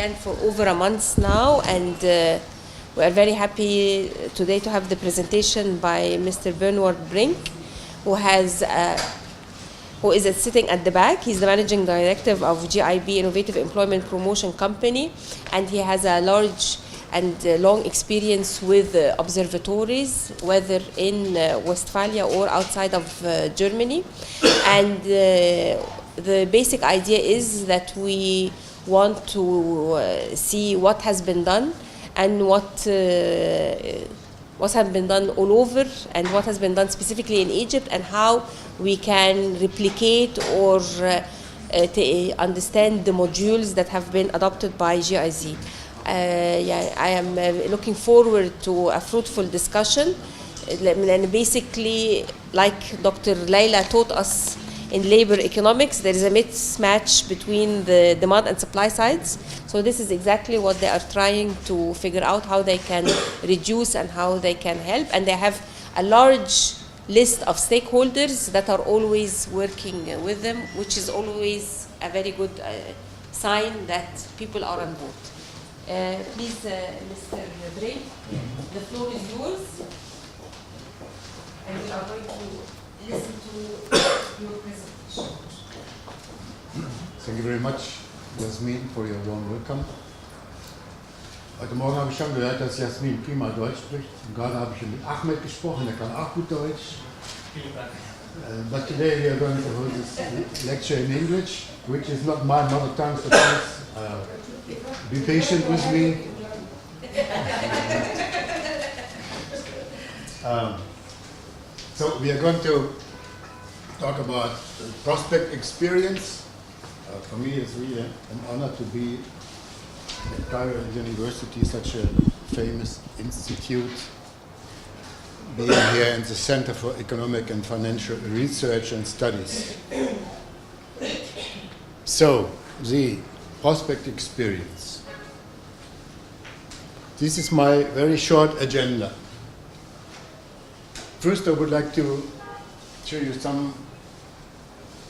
planned for over a month now, and we are very happy today to have the presentation by Mr. Bernard Brink, who is sitting at the back. He's the managing director of GIB Innovative Employment Promotion Company, and he has a large and long experience with observatories, whether in Westphalia or outside of Germany. And the basic idea is that we want to see what has been done and what has been done all over, and what has been done specifically in Egypt, and how we can replicate or to understand the modules that have been adopted by GIZ. I am looking forward to a fruitful discussion. And basically, like Dr. Layla taught us in labor economics, there is a mismatch between the demand and supply sides. So this is exactly what they are trying to figure out, how they can reduce and how they can help. And they have a large list of stakeholders that are always working with them, which is always a very good sign that people are on board. Please, Mr. Bray, the floor is yours, and we are going to listen to your presentation. Thank you very much, Jasmin, for your warm welcome. Heute Morgen habe ich schon gehört, dass Jasmin prima Deutsch spricht. Und gerade habe ich mit Ahmed gesprochen, der kann auch gut Deutsch. Vielen Dank. But today we are going to hold this lecture in English, which is not my mother tongue, so please be patient with me. So we are going to talk about prospect experience. For me, it's really an honor to be at Cairo University, such a famous institute, being here in the Center for Economic and Financial Research and Studies. So, the prospect experience. This is my very short agenda. First, I would like to show you some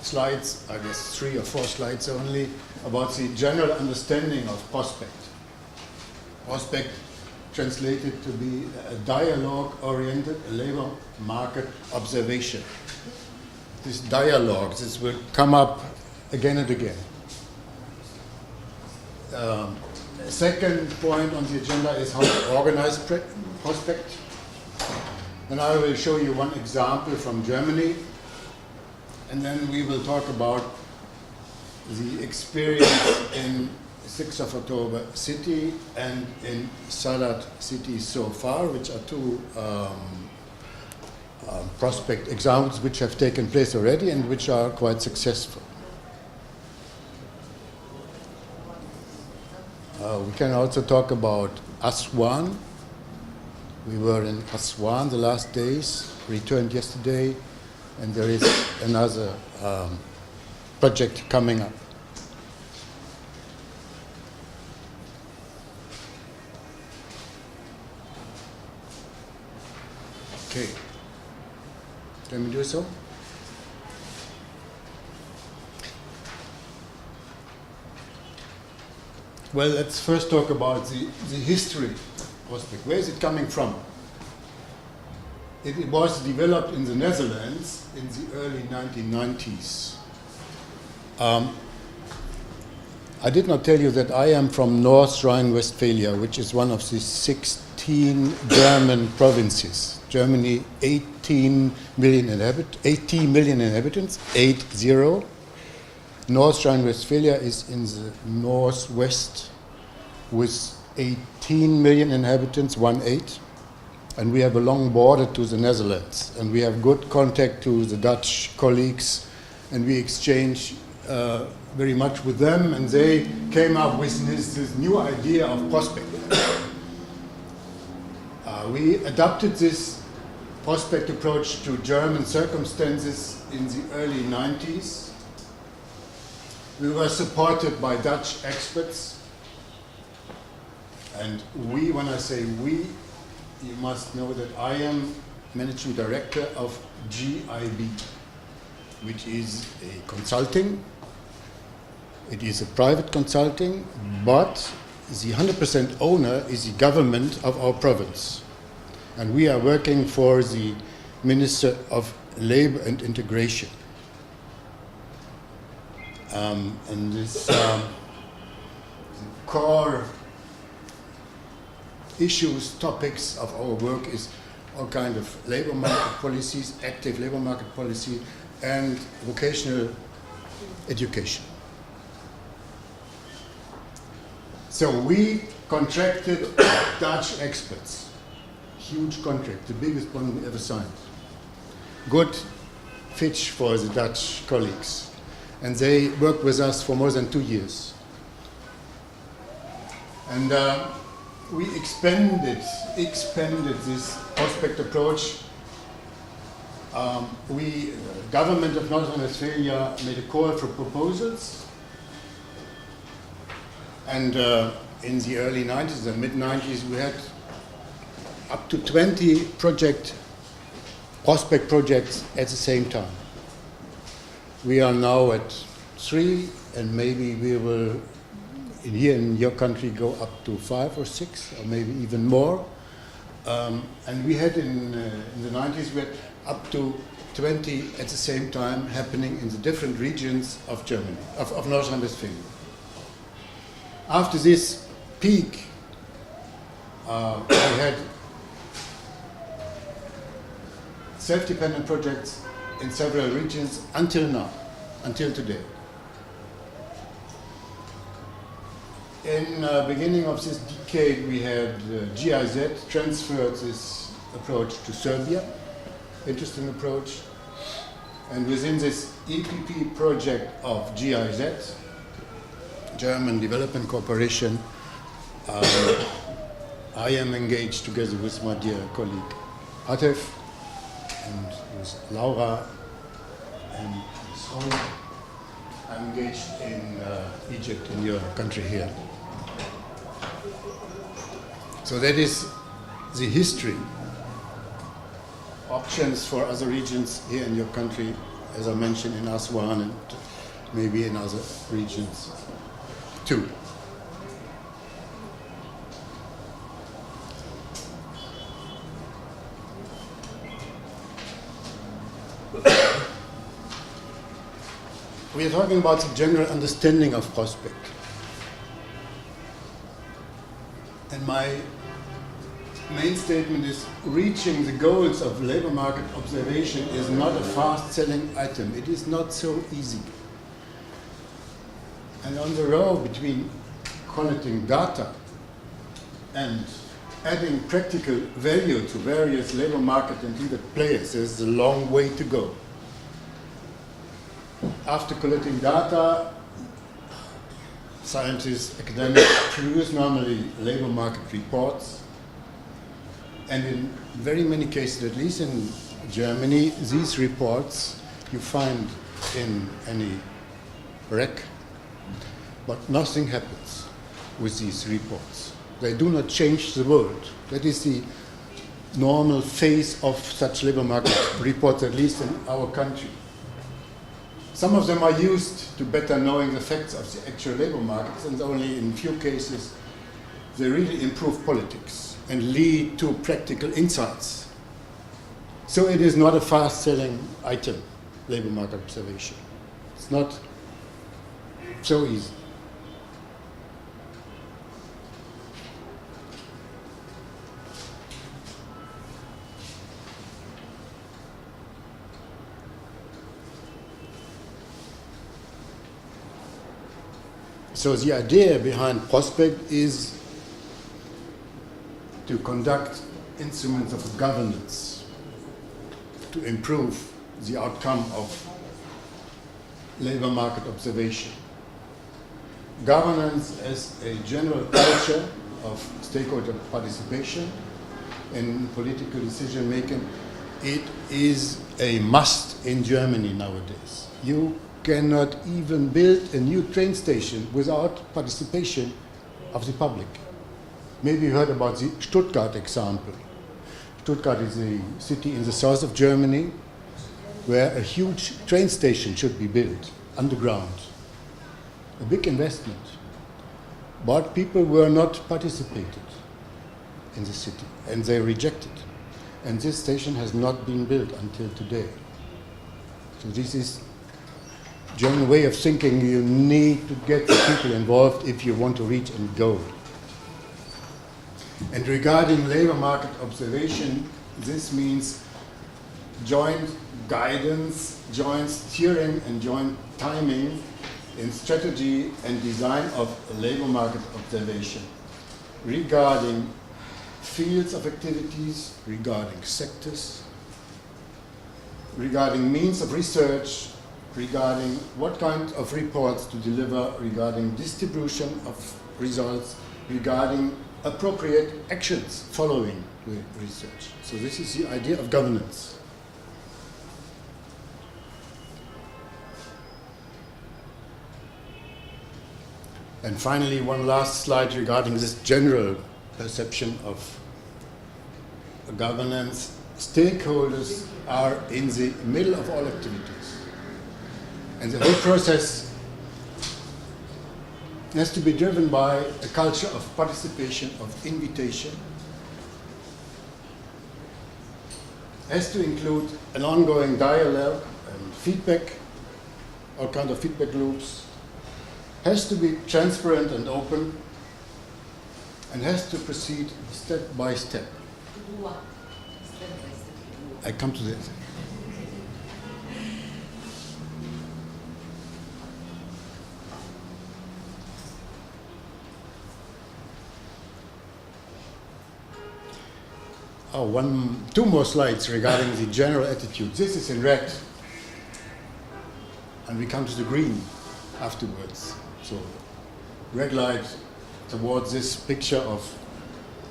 slides, I guess 3 or 4 slides only, about the general understanding of prospect. Prospect translated to be a dialogue-oriented labor market observation. This dialogue, this will come up again and again. Second point on the agenda is how to organize prospect. And I will show you one example from Germany, and then we will talk about the experience in 6th of October City and in Salat City so far, which are 2 prospect examples which have taken place already and which are quite successful. We can also talk about Aswan. We were in Aswan the last days, returned yesterday, and there is another project coming up. Okay, can we do so? Well, let's first talk about the history of prospect. Where is it coming from? It was developed in the Netherlands in the early 1990s. I did not tell you that I am from North Rhine-Westphalia, which is one of the 16 German provinces. Germany, 18 million inhabitants, 80. North Rhine-Westphalia is in the northwest with 18 million inhabitants, 18. And we have a long border to the Netherlands. And we have good contact to the Dutch colleagues. And we exchange very much with them. And they came up with this new idea of prospect. We adapted this prospect approach to German circumstances in the early 90s. We were supported by Dutch experts. And we, when I say we, you must know that I am managing director of GIB, which is a consulting. It is a private consulting, but the 100% owner is the government of our province. And we are working for the Minister of Labor and Integration. And this the core issues, topics of our work is all kind of labor market policies, active labor market policy, and vocational education. So we contracted Dutch experts, huge contract, the biggest one we ever signed. Good pitch for the Dutch colleagues. And they worked with us for more than 2 years. And we expanded this prospect approach. Government of North Rhine-Westphalia made a call for proposals. And in the early 90s, the mid-90s, we had up to 20 prospect projects at the same time. We are now at 3, and maybe we will, here in your country, go up to 5 or 6, or maybe even more. And we had in the 90s, we had up to 20 at the same time happening in the different regions of Germany, of North Rhine-Westphalia. After this peak, we had self-dependent projects in several regions until now, until today. In the beginning of this decade, we had GIZ transferred this approach to Serbia, interesting approach. And within this EPP project of GIZ, German Development Corporation, I am engaged together with my dear colleague Atef and with Laura and Sol. I'm engaged in Egypt, in your country here. So that is the history. Options for other regions here in your country, as I mentioned, in Aswan and maybe in other regions too. We are talking about the general understanding of prospect. And my main statement is reaching the goals of labor market observation is not a fast-selling item. It is not so easy. And on the road between collecting data and adding practical value to various labor market and leader players, there's a long way to go. After collecting data, scientists, academics produce normally labor market reports. And in very many cases, at least in Germany, these reports you find in any rec, but nothing happens with these reports. They do not change the world. That is the normal phase of such labor market reports, at least in our country. Some of them are used to better knowing the facts of the actual labor markets, and only in few cases they really improve politics and lead to practical insights. So it is not a fast-selling item, labor market observation. It's not so easy. So the idea behind prospect is to conduct instruments of governance to improve the outcome of labor market observation. Governance as a general culture of stakeholder participation in political decision making, it is a must in Germany nowadays. You cannot even build a new train station without participation of the public. Maybe you heard about the Stuttgart example. Stuttgart is a city in the south of Germany where a huge train station should be built underground. A big investment. but people were not participated in the city, and they rejected. And this station has not been built until today. So this is German way of thinking. You need to get the people involved if you want to reach and go. And regarding labor market observation, this means joint guidance, joint steering and joint timing in strategy and design of labor market observation regarding fields of activities, regarding sectors, regarding means of research, regarding what kind of reports to deliver, regarding distribution of results, regarding appropriate actions following the research. So this is the idea of governance. And finally, one last slide regarding this general perception of governance. Stakeholders are in the middle of all activities. And the whole process has to be driven by a culture of participation, of invitation. Has to include an ongoing dialogue and feedback, all kinds of feedback loops. Has to be transparent and open, and has to proceed step by step. I come to that. Two more slides regarding the general attitude. This is in red, and we come to the green afterwards. So, red light towards this picture of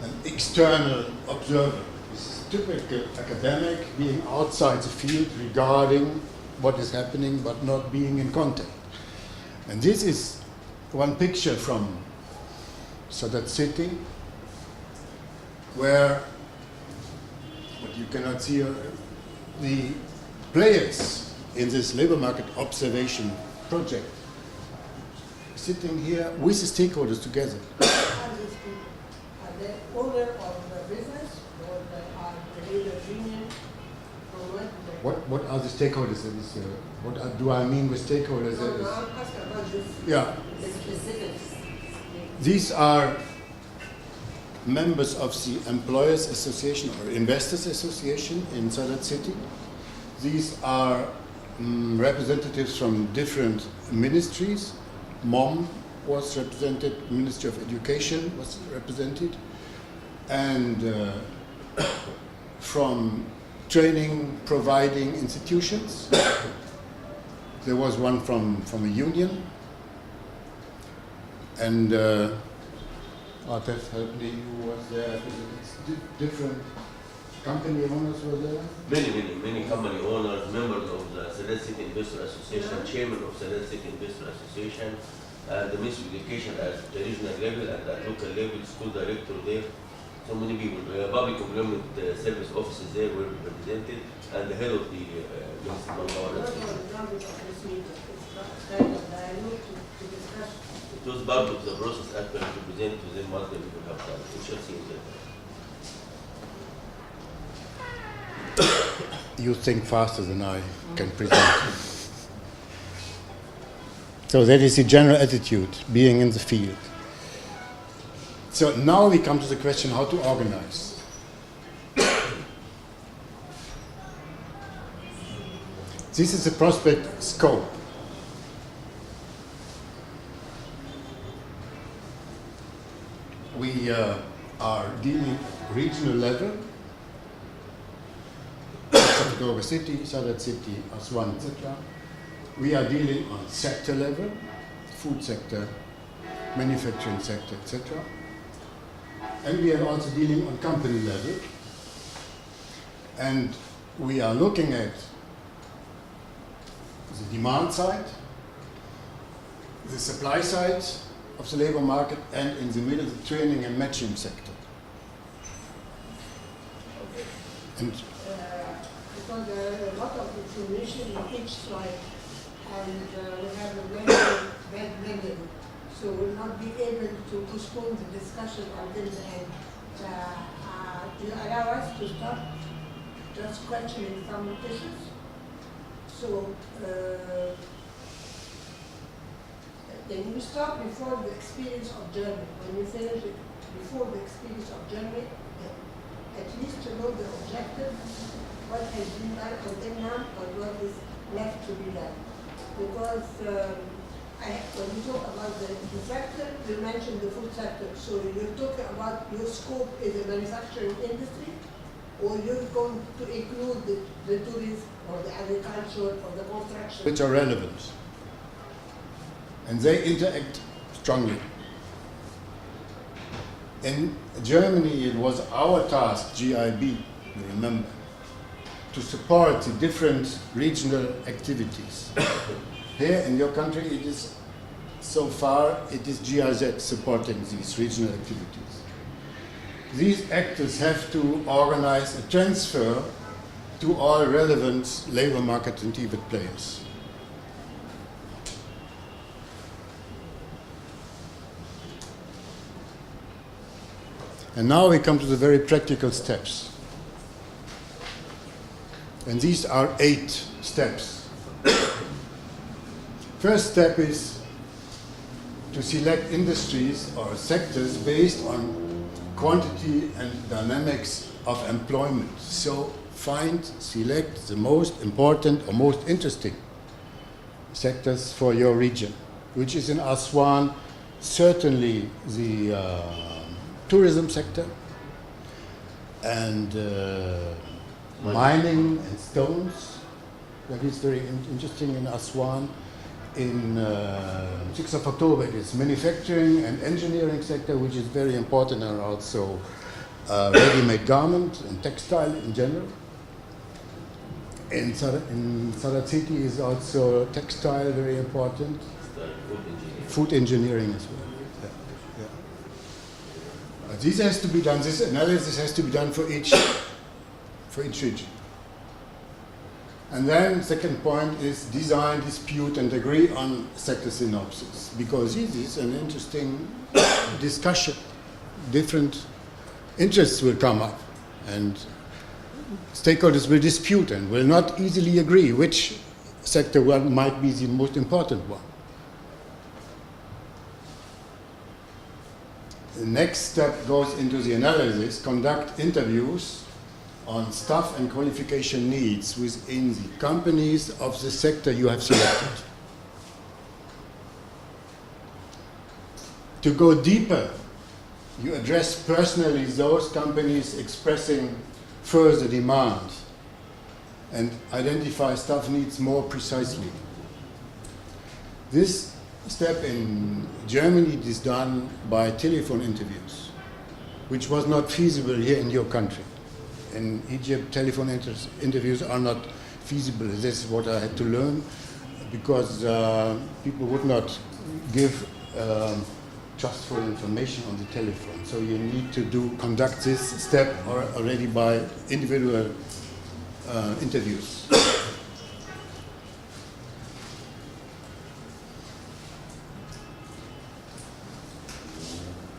an external observer. This is typical academic being outside the field regarding what is happening but not being in contact. And this is one picture from Sadat City where, what you cannot see, the players in this labor market observation project sitting here with the stakeholders together. Are they owner of the business, or they are the leader union, or What are the stakeholders? Do I mean with stakeholders? No, I'm asking about this. Yeah. The specifics. These are members of the Employers Association or Investors Association in Sadat City. These are representatives from different ministries. MOM was represented, Ministry of Education was represented, and from training providing institutions. There was one from a union, and Artef helped me, who was there. Different company owners were there. Many company owners, members of the Sadat City Investor Association, chairman of Sadat City Investor Association, the Ministry of Education at the regional level and at local level, school director there. So many people, public employment service offices there were represented, and the head of the municipal government. It was part of the process actually to present to them what they will have done. We shall see it. You think faster than I can present. So that is the general attitude, being in the field. So now we come to the question how to organize. This is the prospect scope. We are dealing regional level. Dover City, Sadat City, Aswan, etc. We are dealing on sector level, food sector, manufacturing sector, etc. And we are also dealing on company level. And we are looking at the demand side, the supply side of the labor market, and in the middle, the training and matching sector. And because there are a lot of information in each slide, and we have a very bad memory. so we'll not be able to postpone the discussion until the end. Do you allow us to start just questioning some issues? So, can you start before the experience of Germany? When you finish it before the experience of Germany, at least to know the objective, what has been done until now, and what is left to be done. Because when you talk about the sector, you mentioned the food sector. So you're talking about your scope is the manufacturing industry, or you're going to include the tourism or the agriculture or the construction? Which are relevant. And they interact strongly. In Germany, it was our task, GIB, you remember, to support the different regional activities. Here in your country, it is so far, it is GIZ supporting these regional activities. These actors have to organize a transfer to all relevant labor market and TVET players. And now we come to the very practical steps. And these are 8 steps. First step is to select industries or sectors based on quantity and dynamics of employment. So select the most important or most interesting sectors for your region, which is in Aswan certainly the tourism sector and mining and stones. That is very interesting in Aswan. In 6th of October, it is manufacturing and engineering sector, which is very important, and also ready-made garment and textile in general. In Sarat City is also textile very important. Food engineering as well. This has to be done. This analysis has to be done for each region. And then second point is design, dispute, and agree on sector synopsis, because this is an interesting discussion. Different interests will come up, and stakeholders will dispute and will not easily agree which sector might be the most important one. The next step goes into the analysis, conduct interviews on staff and qualification needs within the companies of the sector you have selected. To go deeper, you address personally those companies expressing further demand and identify staff needs more precisely. This step in Germany is done by telephone interviews, which was not feasible here in your country. In Egypt, telephone interviews are not feasible. This is what I had to learn, because people would not give trustful information on the telephone. So you need to conduct this step already by individual interviews.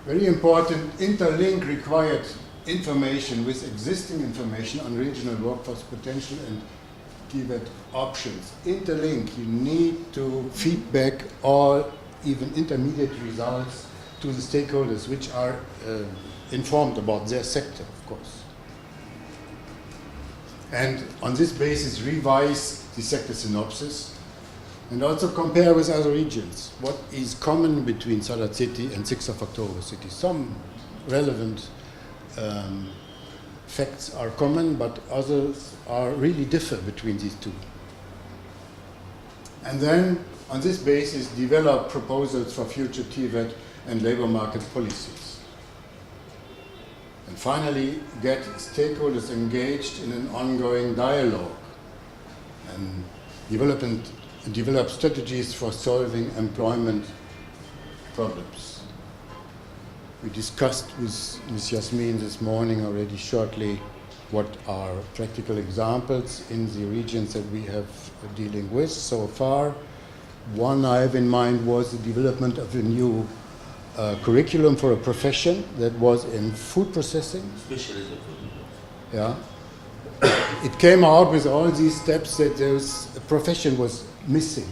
Very important, interlink required information with existing information on regional workforce potential and TVET options. Interlink, you need to feedback all, even intermediate results to the stakeholders, which are informed about their sector, of course. And on this basis, revise the sector synopsis and also compare with other regions. What is common between Sarat City and 6th of October City? Some relevant facts are common, but others are really differ between these two. And then, on this basis, develop proposals for future TVET and labor market policies. And finally, get stakeholders engaged in an ongoing dialogue and develop strategies for solving employment problems. We discussed with Ms. Yasmin this morning already shortly what are practical examples in the regions that we have dealing with so far. One I have in mind was the development of a new curriculum for a profession that was in food processing. Specialism for the Yeah. It came out with all these steps that a profession was missing.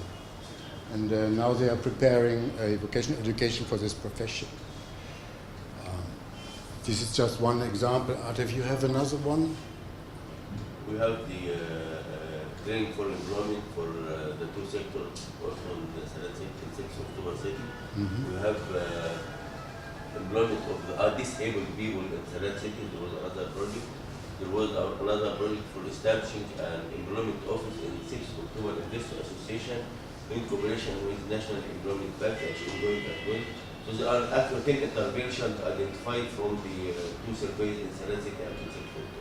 And now they are preparing a vocational education for this profession. This is just one example. If you have another one? We have the training for employment for the two sectors, also in the Salat City, in 6 October City. We have employment of the disabled people in Salat City. There was another project. There was another project for establishing an employment office in 6 October Investor Association in cooperation with National Employment Bank, which is ongoing as well. So there are actually 10 interventions identified from the two surveys in Salat City and 6 October.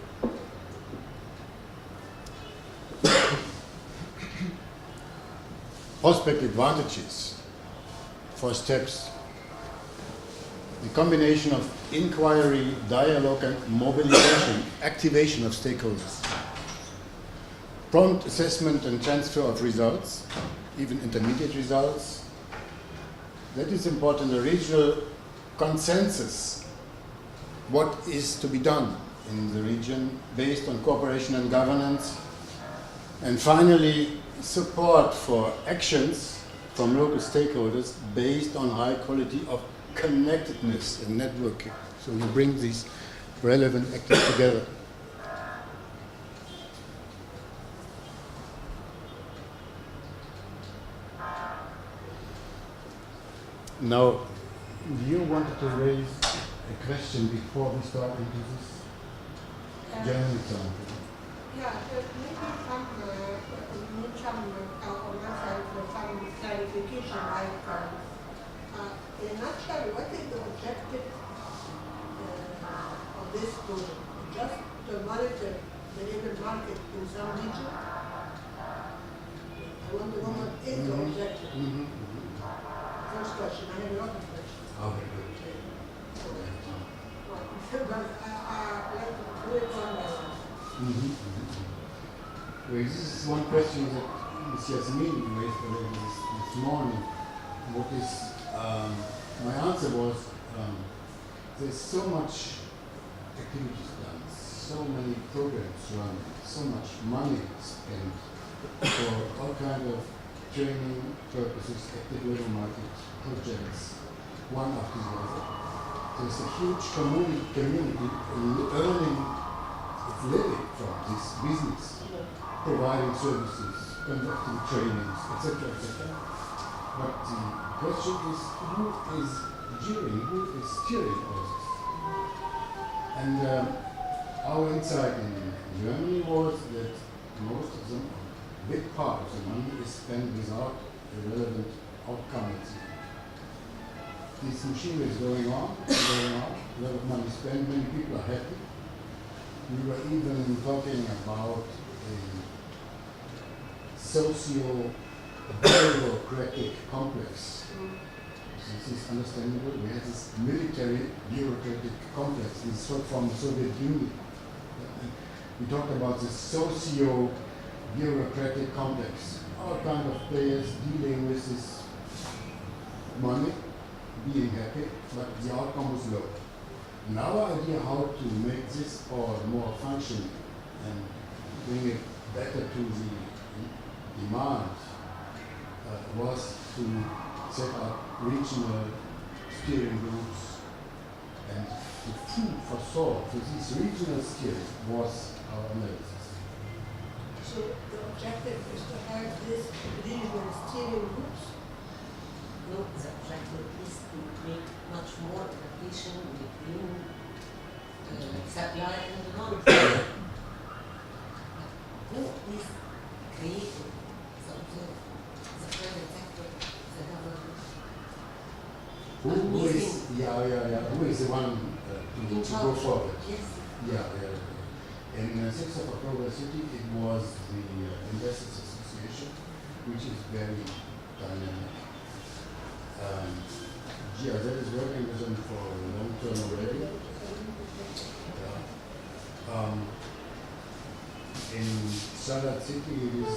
Prospect advantages for steps. The combination of inquiry, dialogue, and mobilization, activation of stakeholders. Prompt assessment and transfer of results, even intermediate results. That is important, a regional consensus. What is to be done in the region based on cooperation and governance. And finally, support for actions from local stakeholders based on high quality of connectedness and networking. So you bring these relevant actors together. Now, you wanted to raise a question before we start into this general example. Yeah, maybe need some on my side for some clarification, like in a nutshell, what is the objective of this project? Just to monitor the labor market in some region? I want to know what is the objective. First question, I have a lot of questions. Okay, good. But I'd like to do it one by one. Well, this is one question that Ms. Yasmin raised already this morning. What is, my answer was, there's so much activities done, so many programs run, so much money spent for all kinds of training purposes, active labor market projects, one after the other. There's a huge community earning its living from this business, providing services, conducting trainings, etc., etc. But the question is, who is steering all this? And our insight in Germany was that most of them, a big part of the money is spent without a relevant outcome at the end. This machinery is going on, a lot of money spent, many people are happy. We were even talking about a socio-bureaucratic complex. This is understandable. We had this military bureaucratic complex, this sort from the Soviet Union. We talked about this socio-bureaucratic complex. All kinds of players dealing with this money, being happy, but the outcome was low. And our idea how to make this all more functioning and bring it better to the demand was to set up regional steering groups, and the food for thought for this regional steering was our analysis. So the objective is to have this regional steering groups? No, the objective is to make much more adaptation between supply and demand. No, please create the private sector, the government. Who is the one to go forward? Yes. In 6th of October City, it was the Investors Association, which is very dynamic. GIZ is working with them for a long term already. In Salat City, it is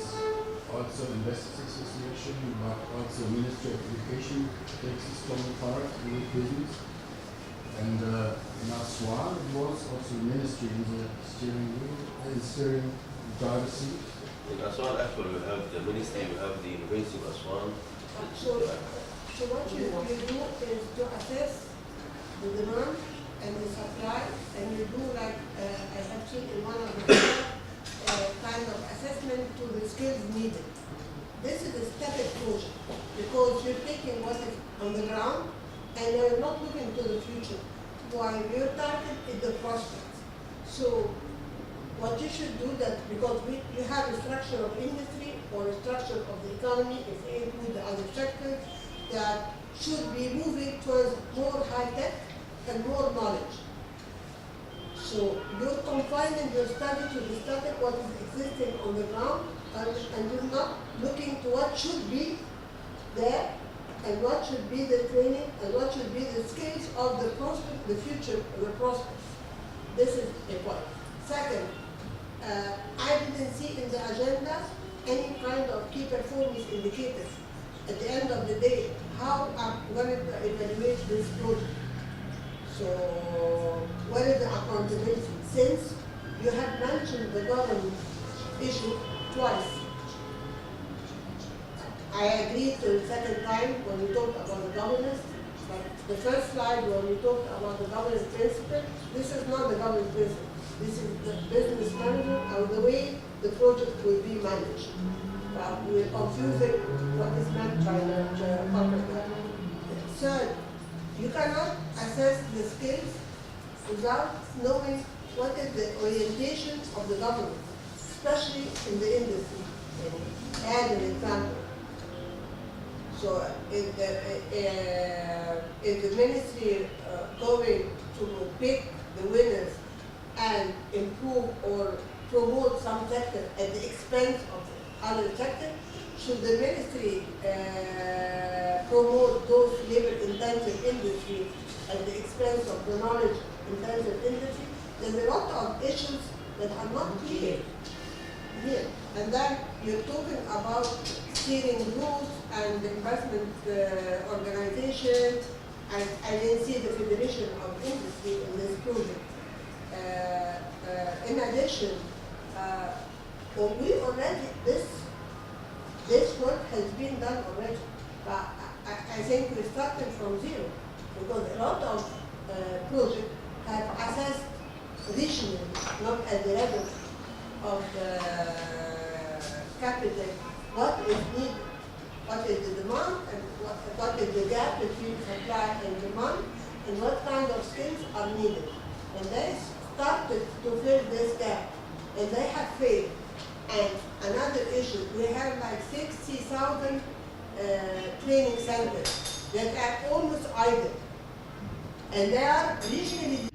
also Investors Association, but also Ministry of Education takes a strong part in the business. And in Aswan, it was also the ministry in the steering driver's seat. In Aswan, actually, we have the ministry, we have the University of Aswan. So what you do is to assess the demand and the supply, and you do like I have seen in one of the kind of assessment to the skills needed. This is a static project because you're taking what is on the ground and you're not looking to the future. While your target is the prospects. So what you should do that, because you have a structure of industry or a structure of the economy, if you include the other sectors, that should be moving towards more high-tech and more knowledge. So you're confining your study to the static, what is existing on the ground, and you're not looking to what should be there, and what should be the training, and what should be the skills of the prospect, the future, the prospects. This is a point. Second, I didn't see in the agenda any kind of key performance indicators. At the end of the day, how I'm going to evaluate this project. So, what is the accountability? Since you have mentioned the government issue twice, I agreed to the second time when we talked about the governance, but the first slide when we talked about the governance principle, this is not the governance principle. This is the business management and the way the project will be managed. We're confusing what is meant by the corporate government. Third, you cannot assess the skills without knowing what is the orientation of the government, especially in the industry. As an example. So is the ministry going to pick the winners and improve or promote some sector at the expense of other sector? Should the ministry promote those labor-intensive industries at the expense of the knowledge-intensive industry? There's a lot of issues that are not clear here. And then you're talking about steering rules and investment organizations, and I didn't see the Federation of Industry in this project. In addition, we already, this work has been done already, but I think we're starting from zero, because a lot of projects have assessed regionally, not at the level of the capital, what is needed, what is the demand, and what is the gap between supply and demand, and what kind of skills are needed. And they started to fill this gap, and they have failed. And another issue, we have like 60,000 training centers that are almost idle, and they are regionally